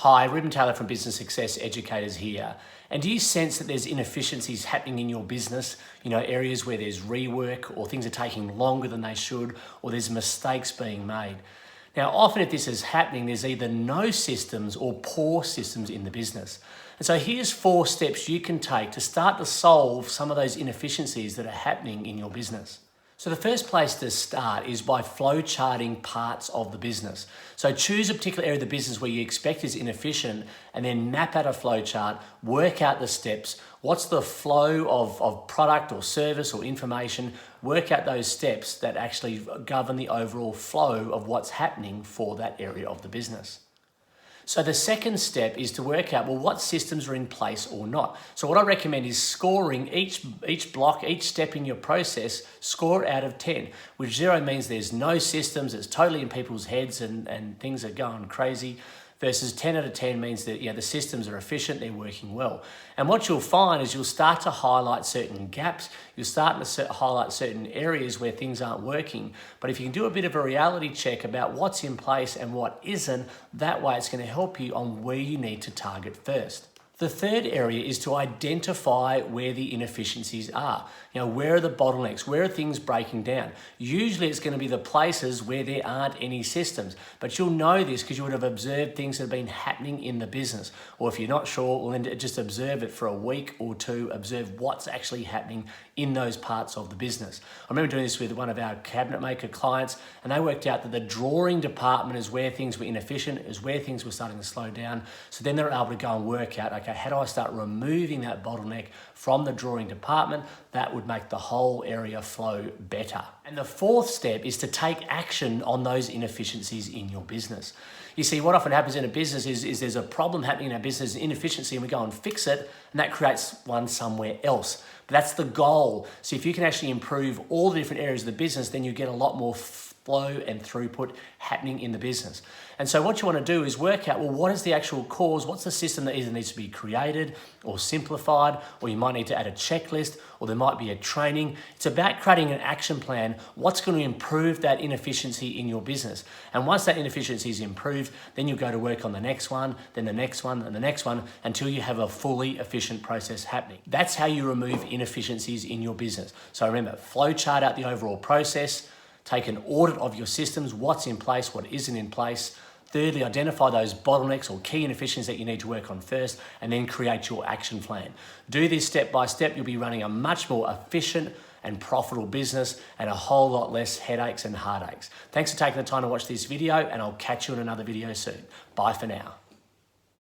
Hi, Ruben Taylor from Business Success Educators here. And do you sense that there's inefficiencies happening in your business? Areas where there's rework or things are taking longer than they should, or there's mistakes being made. Now, often if this is happening, there's either no systems or poor systems in the business. And so here's 4 steps you can take to start to solve some of those inefficiencies that are happening in your business. So the first place to start is by flow charting parts of the business. So choose a particular area of the business where you expect is inefficient and then map out a flow chart, work out the steps, what's the flow of product or service or information, work out those steps that actually govern the overall flow of what's happening for that area of the business. So the second step is to work out, well, what systems are in place or not. So what I recommend is scoring each block, each step in your process, score out of 10, which 0 means there's no systems, it's totally in people's heads and things are going crazy, versus 10 out of 10 means that the systems are efficient, they're working well. And what you'll find is you'll start to highlight certain gaps, you'll start to highlight certain areas where things aren't working. But if you can do a bit of a reality check about what's in place and what isn't, that way it's going to help you on where you need to target first. The third area is to identify where the inefficiencies are. Where are the bottlenecks? Where are things breaking down? Usually it's going to be the places where there aren't any systems, but you'll know this because you would have observed things that have been happening in the business. Or if you're not sure, well, then just observe it for a week or two, observe what's actually happening in those parts of the business. I remember doing this with one of our cabinet maker clients, and they worked out that the drawing department is where things were inefficient, is where things were starting to slow down. So then they're able to go and work out, okay, how do I start removing that bottleneck from the drawing department? That would make the whole area flow better. And the fourth step is to take action on those inefficiencies in your business. You see, what often happens in a business is there's a problem happening in our business, inefficiency, and we go and fix it, and that creates one somewhere else. But that's the goal. So if you can actually improve all the different areas of the business, then you get a lot more flow and throughput happening in the business. And so what you want to do is work out, well, what is the actual cause? What's the system that either needs to be created or simplified, or you might need to add a checklist, or there might be a training. It's about creating an action plan. What's going to improve that inefficiency in your business? And once that inefficiency is improved, then you go to work on the next one, then the next one, and the next one, until you have a fully efficient process happening. That's how you remove inefficiencies in your business. So remember, flow chart out the overall process, take an audit of your systems, what's in place, what isn't in place. Thirdly, identify those bottlenecks or key inefficiencies that you need to work on first, and then create your action plan. Do this step by step, you'll be running a much more efficient and profitable business and a whole lot less headaches and heartaches. Thanks for taking the time to watch this video, and I'll catch you in another video soon. Bye for now.